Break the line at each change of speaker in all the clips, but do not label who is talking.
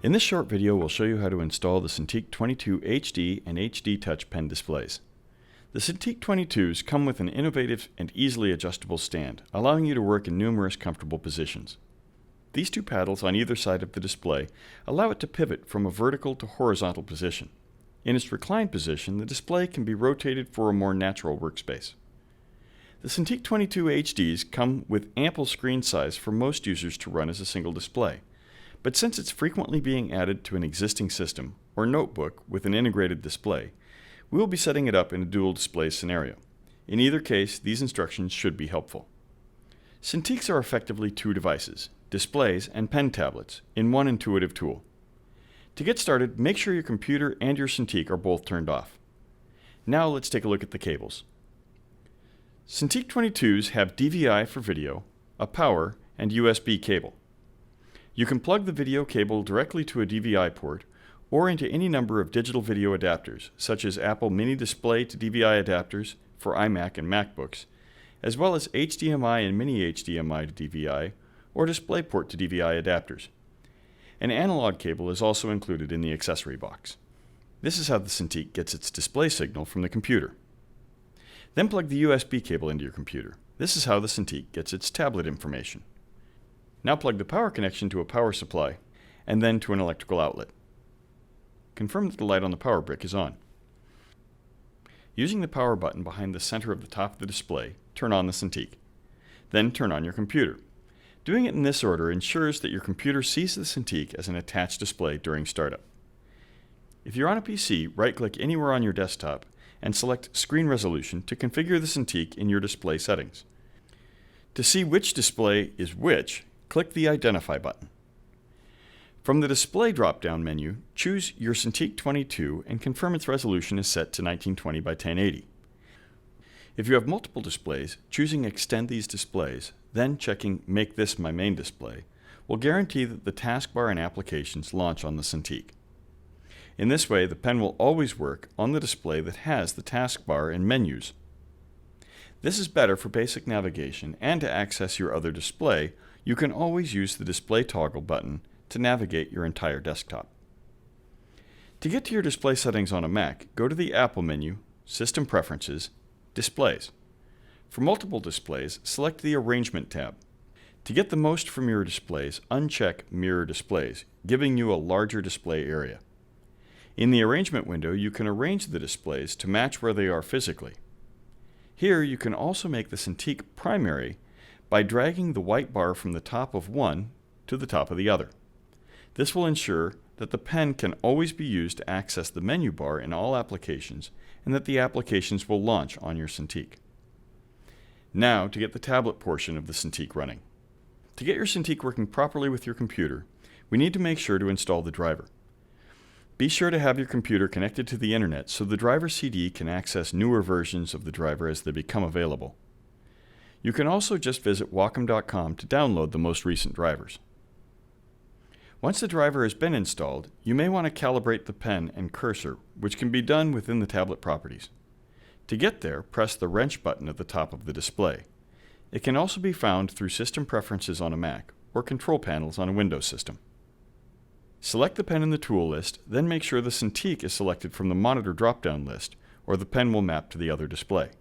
In this short video, we'll show you how to install the Cintiq 22HD and HD Touch pen displays. The Cintiq 22s come with an innovative and easily adjustable stand, allowing you to work in numerous comfortable positions. These two paddles on either side of the display allow it to pivot from a vertical to horizontal position. In its reclined position, the display can be rotated for a more natural workspace. The Cintiq 22HDs come with ample screen size for most users to run as a single display. But since it's frequently being added to an existing system or notebook with an integrated display, we will be setting it up in a dual display scenario. In either case, these instructions should be helpful. Cintiqs are effectively two devices, displays and pen tablets, in one intuitive tool. To get started, make sure your computer and your Cintiq are both turned off. Now let's take a look at the cables. Cintiq 22s have DVI for video, a power, and USB cable. You can plug the video cable directly to a DVI port or into any number of digital video adapters, such as Apple Mini Display to DVI adapters for iMac and MacBooks, as well as HDMI and Mini HDMI to DVI or DisplayPort to DVI adapters. An analog cable is also included in the accessory box. This is how the Cintiq gets its display signal from the computer. Then plug the USB cable into your computer. This is how the Cintiq gets its tablet information. Now plug the power connection to a power supply, and then to an electrical outlet. Confirm that the light on the power brick is on. Using the power button behind the center of the top of the display, turn on the Cintiq. Then turn on your computer. Doing it in this order ensures that your computer sees the Cintiq as an attached display during startup. If you're on a PC, right-click anywhere on your desktop and select Screen Resolution to configure the Cintiq in your display settings. To see which display is which, click the Identify button. From the Display drop-down menu, choose your Cintiq 22 and confirm its resolution is set to 1920 by 1080. If you have multiple displays, choosing Extend these displays, then checking Make this my main display, will guarantee that the taskbar and applications launch on the Cintiq. In this way, the pen will always work on the display that has the taskbar and menus. This is better for basic navigation, and to access your other display, you can always use the Display Toggle button to navigate your entire desktop. To get to your display settings on a Mac, go to the Apple menu, System Preferences, Displays. For multiple displays, select the Arrangement tab. To get the most from your displays, uncheck Mirror Displays, giving you a larger display area. In the Arrangement window, you can arrange the displays to match where they are physically. Here, you can also make the Cintiq primary by dragging the white bar from the top of one to the top of the other. This will ensure that the pen can always be used to access the menu bar in all applications and that the applications will launch on your Cintiq. Now, to get the tablet portion of the Cintiq running. To get your Cintiq working properly with your computer, we need to make sure to install the driver. Be sure to have your computer connected to the internet so the driver CD can access newer versions of the driver as they become available. You can also just visit Wacom.com to download the most recent drivers. Once the driver has been installed, you may want to calibrate the pen and cursor, which can be done within the tablet properties. To get there, press the wrench button at the top of the display. It can also be found through System Preferences on a Mac or Control Panels on a Windows system. Select the pen in the tool list, then make sure the Cintiq is selected from the Monitor drop-down list, or the pen will map to the other display.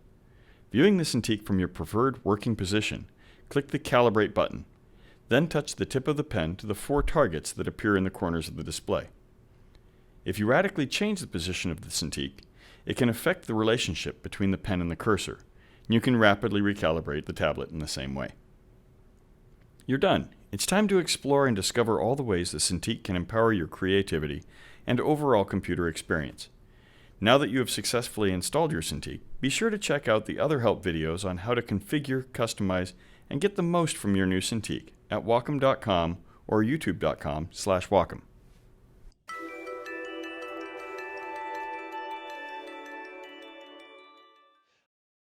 Viewing the Cintiq from your preferred working position, click the Calibrate button. Then touch the tip of the pen to the 4 targets that appear in the corners of the display. If you radically change the position of the Cintiq, it can affect the relationship between the pen and the cursor, and you can rapidly recalibrate the tablet in the same way. You're done. It's time to explore and discover all the ways the Cintiq can empower your creativity and overall computer experience. Now that you have successfully installed your Cintiq, be sure to check out the other help videos on how to configure, customize, and get the most from your new Cintiq at Wacom.com or YouTube.com/Wacom.